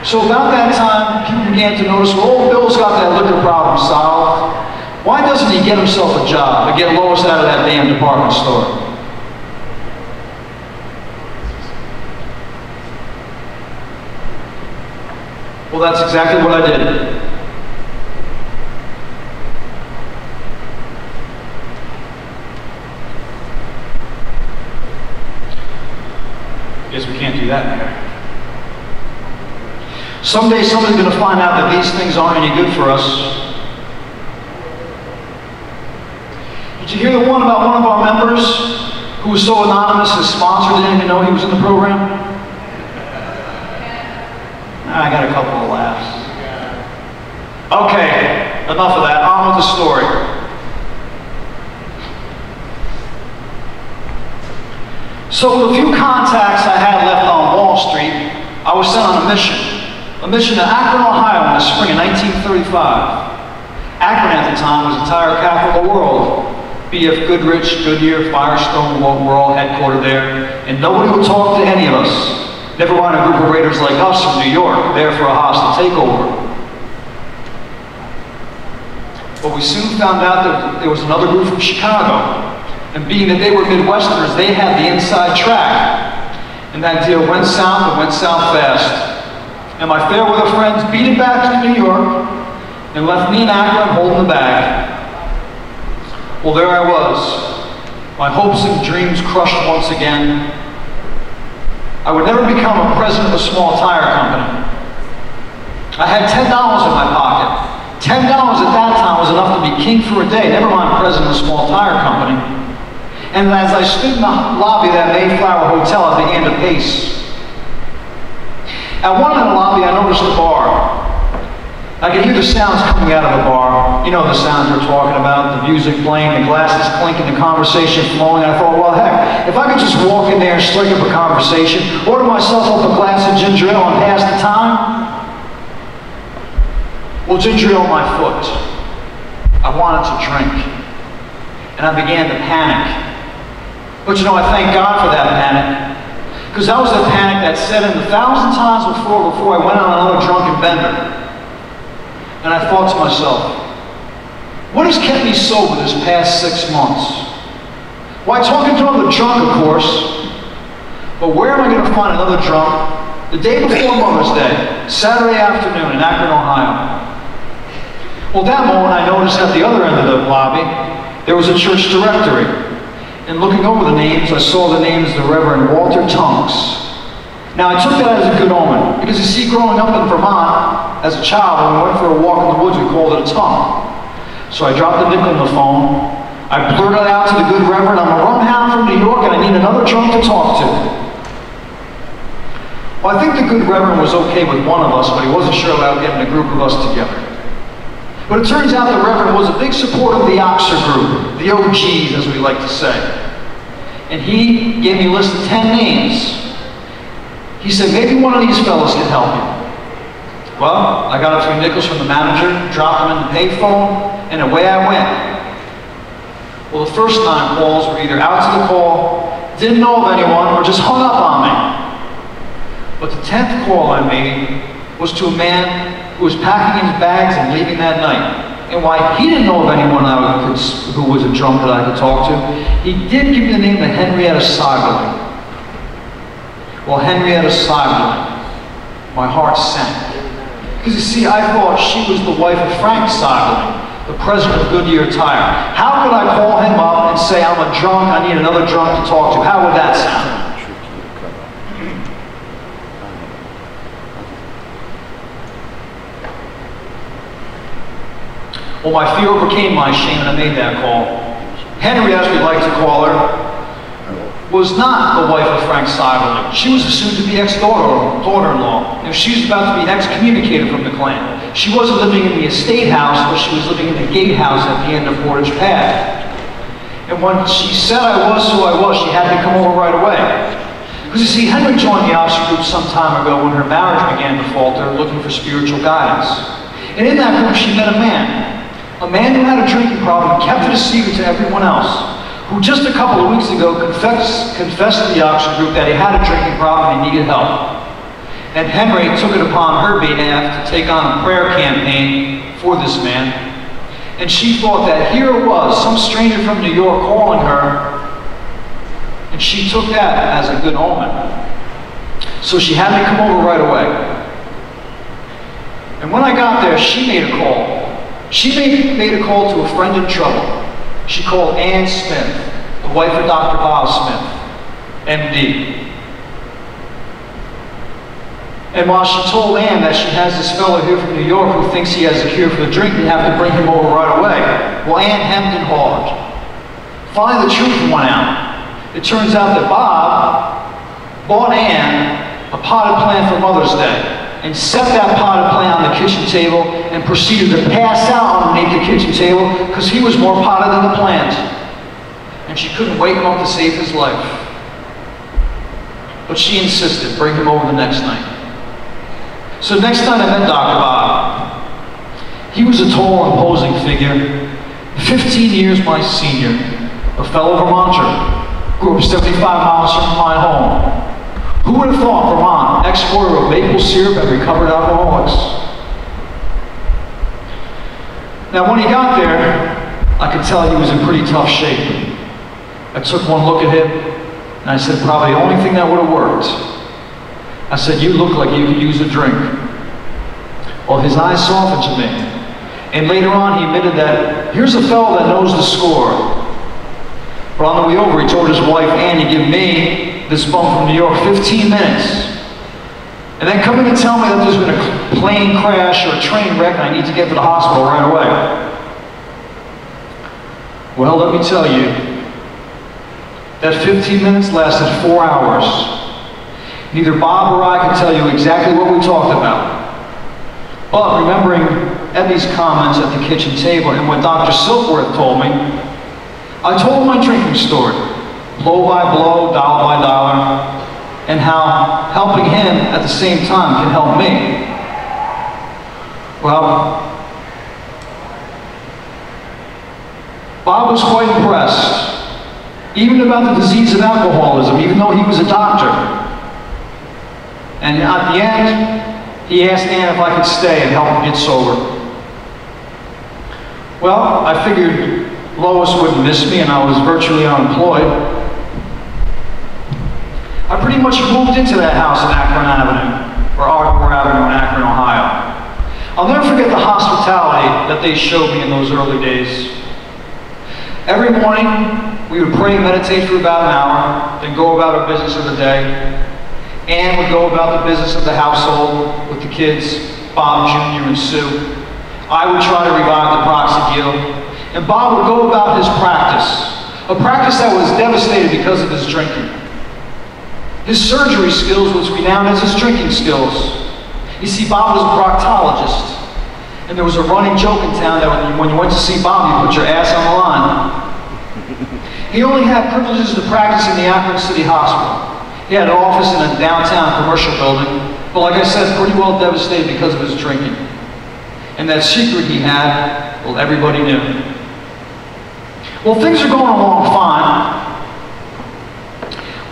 So about that time, people began to notice, well, Bill's got that liquor problem solved. Why doesn't he get himself a job and get Lois out of that damn department store? Well, that's exactly what I did. Guess we can't do that here. Someday somebody's going to find out that these things aren't any good for us. Did you hear the one about one of our members who was so anonymous his sponsor didn't even know he was in the program? I got a couple of laughs. Okay, enough of that. On with the story. So with a few contacts I had left on Wall Street, I was sent on a mission to Akron, Ohio in the spring of 1935. Akron at the time was the tire capital of the world. B.F. Goodrich, Goodyear, Firestone, were all headquartered there, and nobody would talk to any of us. Never mind a group of raiders like us from New York, there for a hostile takeover. But we soon found out that there was another group from Chicago, and being that they were Midwesterners, they had the inside track. And that deal went south and went south fast. And my fair weather friends beat it back to New York and left me in Akron holding the bag. Well, there I was, my hopes and dreams crushed once again. I would never become a president of a small tire company. I had $10 in my pocket. $10 at that time was enough to be king for a day, never mind president of a small tire company. And as I stood in the lobby of that Mayflower Hotel, I began to pace. At one end of the lobby, I noticed a bar. I could hear the sounds coming out of the bar. You know the sounds we're talking about, the music playing, the glasses clinking, the conversation flowing. I thought, well, heck, if I could just walk in there and strike up a conversation, order myself up a glass of ginger ale and pass the time. Well, ginger ale on my foot. I wanted to drink. And I began to panic. But you know, I thank God for that panic. Because that was the panic that set in 1,000 times before I went on another drunken bender. And I thought to myself, what has kept me sober this past 6 months? Why, talking to another drunk, of course. But where am I going to find another drunk the day before Mother's Day, Saturday afternoon in Akron, Ohio? Well, that moment I noticed at the other end of the lobby, there was a church directory. And looking over the names, I saw the names of the Reverend Walter Tunks. Now, I took that as a good omen, because you see, growing up in Vermont, as a child, when we went for a walk in the woods, we called it a tongue. So I dropped the nickel on the phone, I blurted out to the good Reverend, I'm a rumhound from New York and I need another drunk to talk to. Well, I think the good Reverend was okay with one of us, but he wasn't sure about getting a group of us together. But it turns out the Reverend was a big supporter of the Oxer group, the OGs, as we like to say. And he gave me a list of 10 names. He said, maybe one of these fellows can help you. Well, I got a few nickels from the manager, dropped them in the payphone, and away I went. Well, the first 9 calls were either out to the call, didn't know of anyone, or just hung up on me. But the 10th call I made was to a man who was packing his bags and leaving that night. And why he didn't know of anyone who was a drunk that I could talk to, he did give me the name of Henrietta Seiberling. Well, Henrietta Seiberling, my heart sank. Because you see, I thought she was the wife of Frank Seiberling, the president of Goodyear Tire. How could I call him up and say, I'm a drunk, I need another drunk to talk to? How would that sound? Well, my fear overcame my shame and I made that call. Henry, as we like to call her, was not the wife of Frank Seiberling. She was a soon-to-be ex-daughter-in-law. She was about to be excommunicated from the clan. She wasn't living in the estate house, but she was living in the gatehouse at the end of Portage Path. And when she said I was who I was, she had to come over right away. Because you see, Henry joined the Oxer group some time ago when her marriage began to falter, looking for spiritual guidance. And in that group, she met a man who had a drinking problem and kept it a secret to everyone else, who just a couple of weeks ago confessed to the Oxer group that he had a drinking problem and he needed help. And Henry took it upon her behalf to take on a prayer campaign for this man. And she thought that here it was, some stranger from New York calling her, and she took that as a good omen. So she had me come over right away. And when I got there, she made a call. She made a call to a friend in trouble. She called Ann Smith, the wife of Dr. Bob Smith, MD. And while she told Ann that she has this fellow here from New York who thinks he has a cure for the drink, they have to bring him over right away. Well, Ann hemmed and hawed. Finally, the truth went out. It turns out that Bob bought Ann a potted plant for Mother's Day and set that potted plant on the kitchen table and proceeded to pass out underneath the kitchen table because he was more potted than the plant. And she couldn't wake him up to save his life. But she insisted, bring him over the next night. So next night I met Dr. Bob. He was a tall, imposing figure, 15 years my senior, a fellow Vermonter, grew up 75 miles from my home. Who would have thought Vermont, exporter of maple syrup and recovered alcoholics? Now when he got there, I could tell he was in pretty tough shape. I took one look at him, and I said, probably the only thing that would have worked. I said, you look like you could use a drink. Well, his eyes softened to me. And later on, he admitted that, here's a fellow that knows the score. But on the way over, he told his wife, Ann, to give me, this bum from New York, 15 minutes. And then come in and tell me that there's been a plane crash or a train wreck and I need to get to the hospital right away. Well, let me tell you, that 15 minutes lasted 4 hours. Neither Bob or I can tell you exactly what we talked about. But remembering Ebby's comments at the kitchen table and what Dr. Silkworth told me, I told my drinking story, blow by blow, dollar by dollar, and how helping him at the same time can help me. Well, Bob was quite impressed, even about the disease of alcoholism, even though he was a doctor. And at the end, he asked Ann if I could stay and help him get sober. Well, I figured Lois wouldn't miss me and I was virtually unemployed. I pretty much moved into that house on Akron Avenue, or Ardmore Avenue in Akron, Ohio. I'll never forget the hospitality that they showed me in those early days. Every morning, we would pray and meditate for about an hour, then go about our business of the day. Ann would go about the business of the household with the kids, Bob Jr. and Sue. I would try to revive the proxy guild, and Bob would go about his practice, a practice that was devastated because of his drinking. His surgery skills was renowned as his drinking skills. You see, Bob was a proctologist, and there was a running joke in town that when you went to see Bob, you put your ass on the line. He only had privileges to practice in the Akron City Hospital. He had an office in a downtown commercial building, but like I said, pretty well devastated because of his drinking. And that secret he had, well, everybody knew. Well, things are going along fine.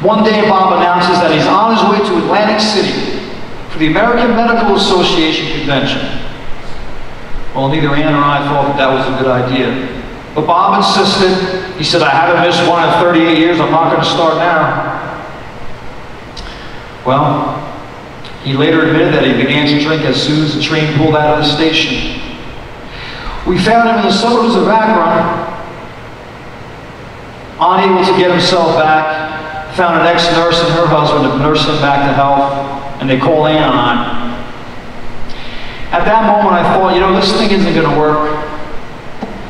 One day, Bob announces that he's on his way to Atlantic City for the American Medical Association convention. Well, neither Ann or I thought that that was a good idea. But Bob insisted. He said, I haven't missed one in 38 years. I'm not going to start now. Well, he later admitted that he began to drink as soon as the train pulled out of the station. We found him in the suburbs of Akron, unable to get himself back. Found an ex-nurse and her husband to nurse him back to health, and they called Ann and I. At that moment, I thought, you know, this thing isn't going to work.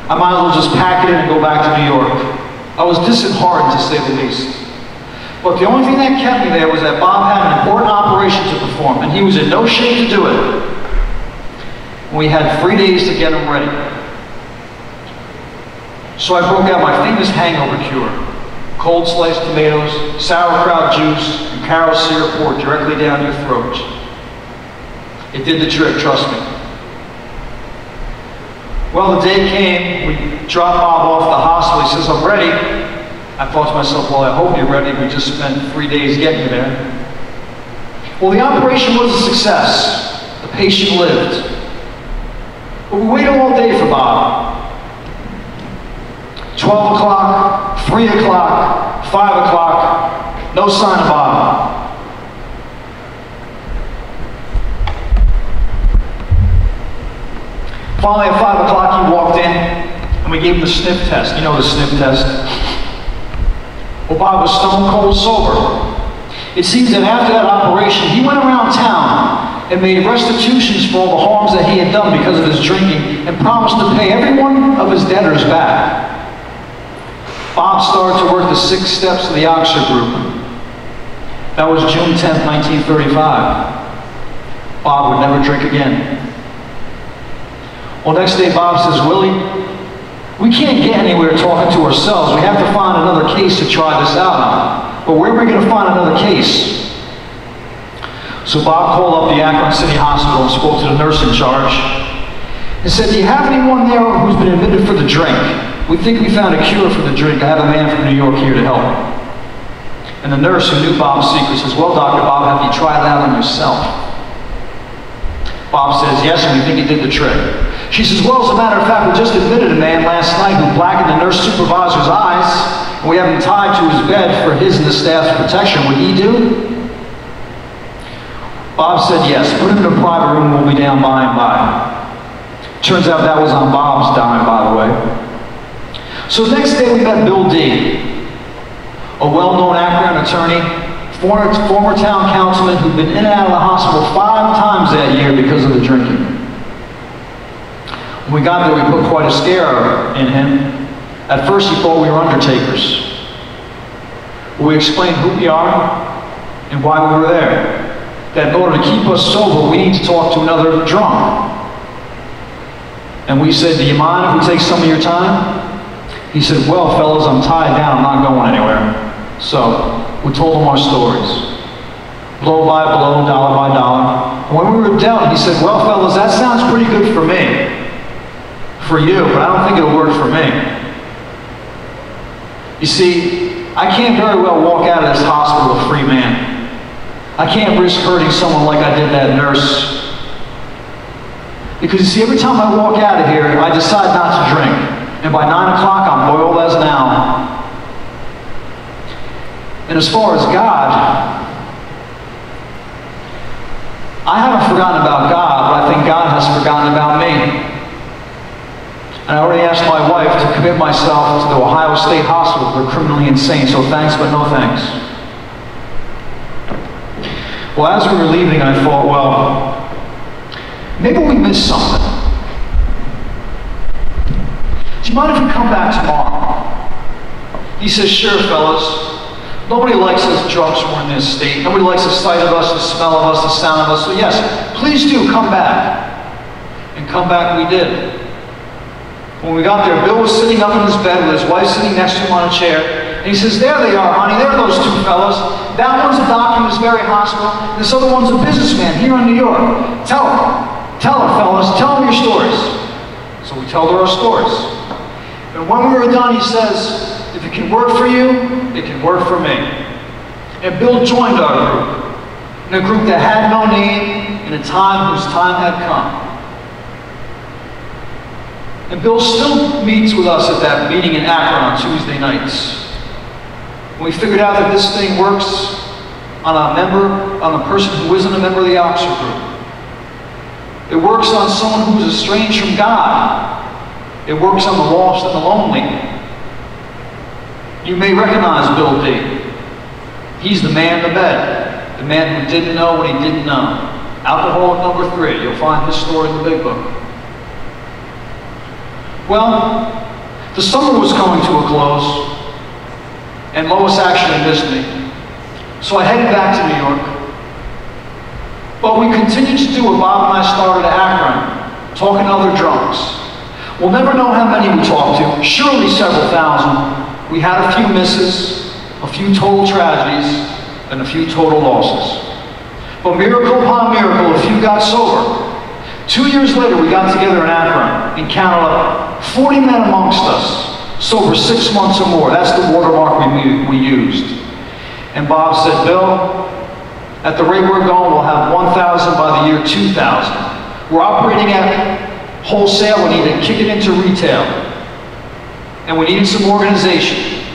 I might as well just pack it in and go back to New York. I was disheartened, to say the least. But the only thing that kept me there was that Bob had an important operation to perform, and he was in no shape to do it. We had 3 days to get him ready. So I broke out my famous hangover cure. Cold sliced tomatoes, sauerkraut juice, and Karo syrup poured directly down your throat. It did the trick, trust me. Well, the day came, we dropped Bob off at the hospital. He says, I'm ready. I thought to myself, well, I hope you're ready. We just spent 3 days getting you there. Well, the operation was a success. The patient lived. But we waited all day for Bob. 12 o'clock, 3 o'clock, 5 o'clock, no sign of Bob. Finally, at 5 o'clock, he walked in, and we gave him the sniff test. You know the sniff test. Well, Bob was stone cold sober. It seems that after that operation, he went around town and made restitutions for all the harms that he had done because of his drinking and promised to pay every one of his debtors back. Bob started to work the 6 steps of the Oxford Group. That was June 10th, 1935. Bob would never drink again. Well, next day Bob says, Willie, we can't get anywhere talking to ourselves. We have to find another case to try this out on. But where are we going to find another case? So Bob called up the Akron City Hospital and spoke to the nurse in charge and said, do you have anyone there who's been admitted for the drink? We think we found a cure for the drink. I have a man from New York here to help. And the nurse who knew Bob's secret says, well, Dr. Bob, have you tried that on yourself? Bob says, yes, and we think he did the trick. She says, well, as a matter of fact, we just admitted a man last night who blackened the nurse supervisor's eyes, and we have him tied to his bed for his and the staff's protection. Would he do? Bob said, yes, put him in a private room, we'll be down by and by. Turns out that was on Bob's dime, by the way. So the next day we met Bill D., a well-known Akron attorney, former town councilman who'd been in and out of the hospital 5 times that year because of the drinking. When we got there, we put quite a scare in him. At first, he thought we were undertakers. We explained who we are and why we were there. That in order to keep us sober, we need to talk to another drunk. And we said, do you mind if we take some of your time? He said, well, fellas, I'm tied down. I'm not going anywhere. So we told him our stories. Blow by blow, dollar by dollar. And when we were down, he said, well, fellas, that sounds pretty good for me. For you, but I don't think it'll work for me. You see, I can't very well walk out of this hospital a free man. I can't risk hurting someone like I did that nurse. Because you see, every time I walk out of here, I decide not to drink. And by 9 o'clock, I'm boiled as an owl. And as far as God, I haven't forgotten about God, but I think God has forgotten about me. And I already asked my wife to commit myself to the Ohio State Hospital for criminally insane, so thanks, but no thanks. Well, as we were leaving, I thought, well, maybe we missed something. Do you mind if we come back tomorrow? He says, sure, fellas. Nobody likes us drunks when we're in this state. Nobody likes the sight of us, the smell of us, the sound of us. So yes, please do come back. And come back we did. When we got there, Bill was sitting up in his bed with his wife sitting next to him on a chair. And he says, there they are, honey. There are those 2 fellas. That one's a doctor in this very hospital. And this other one's a businessman here in New York. Tell her, fellas. Tell them your stories. So we told her our stories. And when we were done, he says, if it can work for you, it can work for me. And Bill joined our group. In a group that had no name, in a time whose time had come. And Bill still meets with us at that meeting in Akron on Tuesday nights. And we figured out that this thing works on a person who isn't a member of the Oxford Group. It works on someone who's estranged from God. It works on the lost and the lonely. You may recognize Bill D. He's the man in the bed. The man who didn't know what he didn't know. Alcoholic number 3. You'll find his story in the big book. Well, the summer was coming to a close, and Lois actually missed me. So I headed back to New York. But we continued to do what Bob and I started at Akron, talking to other drunks. We'll never know how many we talked to, surely several thousand. We had a few misses, a few total tragedies, and a few total losses. But miracle upon miracle, a few got sober. 2 years later, we got together in Akron and counted up 40 men amongst us, sober 6 months or more. That's the watermark we used. And Bob said, Bill, At the rate we're going, we'll have 1,000 by the year 2000. We're operating at wholesale. We need to kick it into retail. And we needed some organization.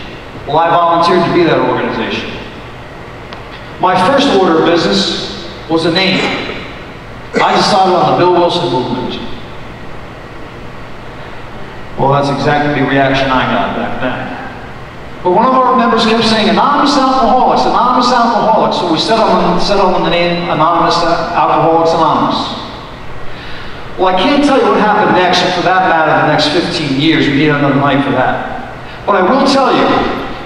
Well, I volunteered to be that organization. My first order of business was a name. I decided on the Bill Wilson movement. Well, that's exactly the reaction I got back then. But one of our members kept saying, Anonymous Alcoholics, Anonymous Alcoholics. So we settled on the name Anonymous Alcoholics Anonymous. Well, I can't tell you what happened next, and for that matter, the next 15 years. We need another night for that. But I will tell you,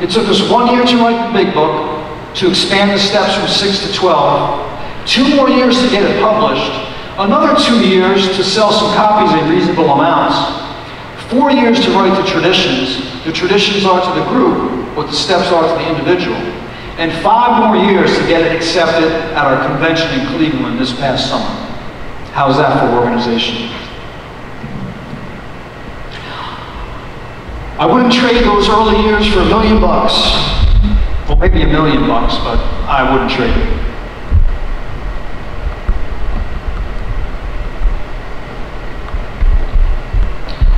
it took us 1 year to write the big book, to expand the steps from 6 to 12, 2 more years to get it published, another 2 years to sell some copies in reasonable amounts, 4 years to write the traditions. The traditions are to the group, what the steps are to the individual, and 5 more years to get it accepted at our convention in Cleveland this past summer. How's that for organization? I wouldn't trade those early years for $1 million. Well, maybe $1 million, but I wouldn't trade it.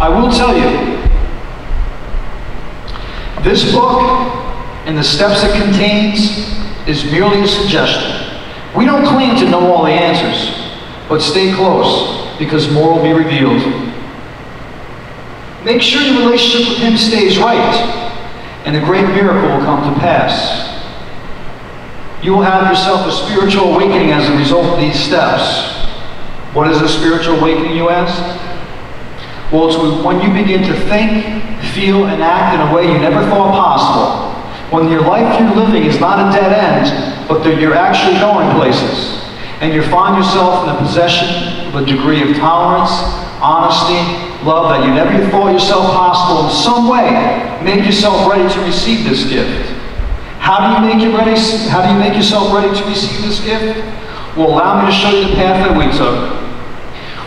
I will tell you, this book and the steps it contains is merely a suggestion. We don't claim to know all the answers, but stay close, because more will be revealed. Make sure your relationship with Him stays right, and a great miracle will come to pass. You will have yourself a spiritual awakening as a result of these steps. What is a spiritual awakening, you ask? Well, it's when you begin to think, feel, and act in a way you never thought possible. When your life you're living is not a dead end, but that you're actually going places. And you find yourself in the possession of a degree of tolerance, honesty, love that you never thought yourself possible, in some way made yourself ready to receive this gift. How do you make it ready? How do you make yourself ready to receive this gift? Well, allow me to show you the path that we took.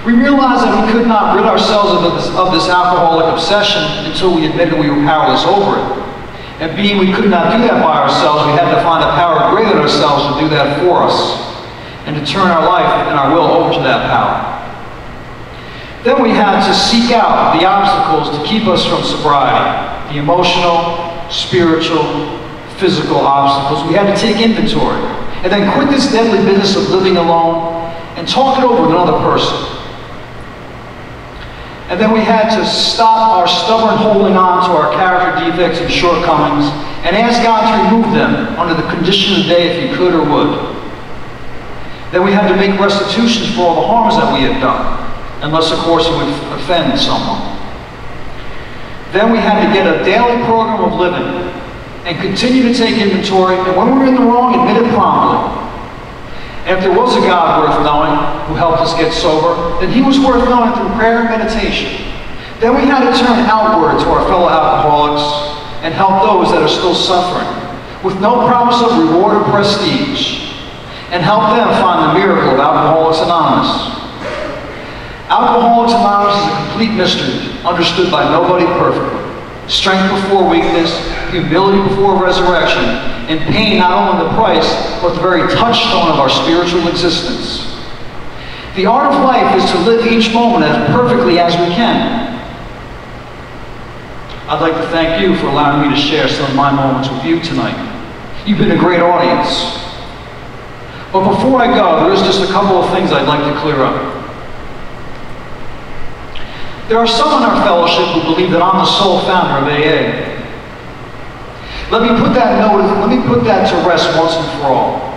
We realized that we could not rid ourselves of this alcoholic obsession until we admitted we were powerless over it. And being we could not do that by ourselves, we had to find a power greater than ourselves to do that for us, and to turn our life and our will over to that power. Then we had to seek out the obstacles to keep us from sobriety, the emotional, spiritual, physical obstacles. We had to take inventory, and then quit this deadly business of living alone and talk it over with another person. And then we had to stop our stubborn holding on to our character defects and shortcomings and ask God to remove them under the condition of the day if He could or would. Then we had to make restitutions for all the harms that we had done, unless of course it would offend someone. Then we had to get a daily program of living and continue to take inventory, and when we were in the wrong, admit it promptly. And if there was a God worth knowing who helped us get sober, then He was worth knowing through prayer and meditation. Then we had to turn outward to our fellow alcoholics and help those that are still suffering, with no promise of reward or prestige, and help them find the miracle of Alcoholics Anonymous. Alcoholics Anonymous is a complete mystery, understood by nobody perfectly. Strength before weakness, humility before resurrection, and pain not only the price, but the very touchstone of our spiritual existence. The art of life is to live each moment as perfectly as we can. I'd like to thank you for allowing me to share some of my moments with you tonight. You've been a great audience. But before I go, there is just a couple of things I'd like to clear up. There are some in our fellowship who believe that I'm the sole founder of AA. Let me put that to rest once and for all.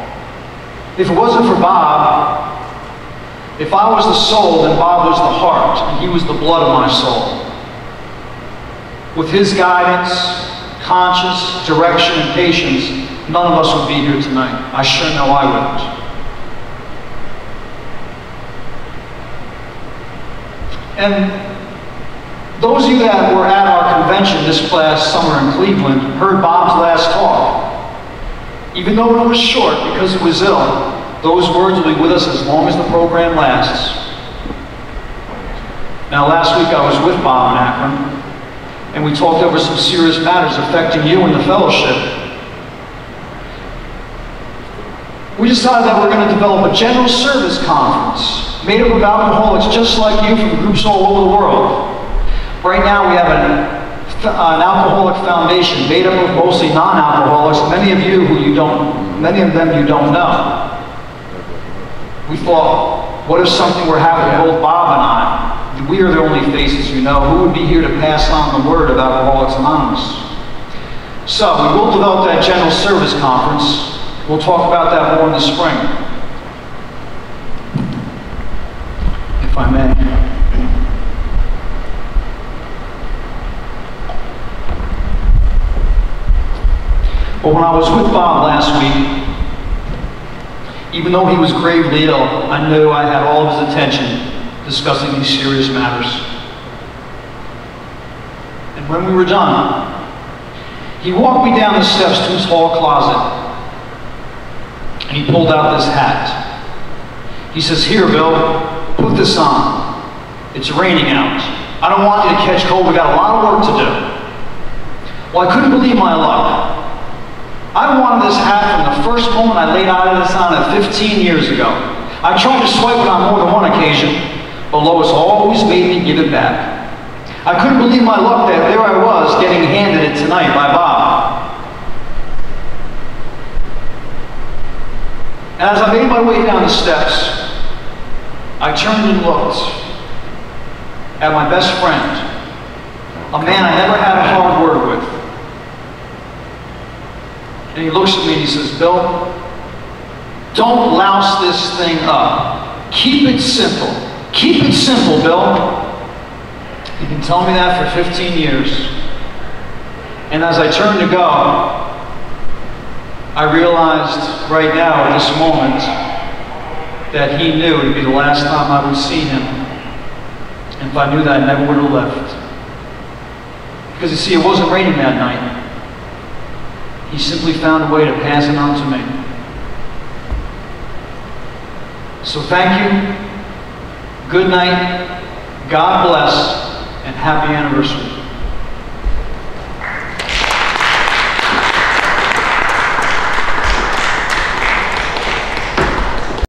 If it wasn't for Bob, if I was the soul, then Bob was the heart, and he was the blood of my soul. With his guidance, conscience, direction, and patience, none of us would be here tonight. I sure know I wouldn't. And those of you that were at our convention this last summer in Cleveland heard Bob's last talk. Even though it was short because it was ill, those words will be with us as long as the program lasts. Now, last week I was with Bob in Akron, and we talked over some serious matters affecting you and the fellowship. we decided that we're going to develop a general service conference made up of alcoholics just like you from groups all over the world. Right now we have an alcoholic foundation made up of mostly non-alcoholics, many of them you don't know. We thought, what if something were happening to both Bob and I? We are the only faces you know. Who would be here to pass on the word of Alcoholics Anonymous? So we will develop that general service conference. We'll talk about that more in the spring, if I may. But when I was with Bob last week, even though he was gravely ill, I knew I had all of his attention discussing these serious matters. And when we were done, he walked me down the steps to his hall closet, and he pulled out this hat. He says, "Here, Bill, put this on. It's raining out. I don't want you to catch cold. We got a lot of work to do." Well, I couldn't believe my luck. I wanted this hat from the first moment I laid eyes on it 15 years ago. I tried to swipe it on more than one occasion, but Lois always made me give it back. I couldn't believe my luck that there I was getting handed it tonight by Bob. And as I made my way down the steps, I turned and looked at my best friend, a man I never had a hard word with. And he looks at me and he says, "Bill, don't louse this thing up. Keep it simple. Keep it simple, Bill." He's been telling me that for 15 years. And as I turned to go, I realized right now, at this moment, that he knew it would be the last time I would see him. And if I knew that, I never would have left. Because you see, it wasn't raining that night. He simply found a way to pass it on to me. So thank you, good night, God bless, and happy anniversary.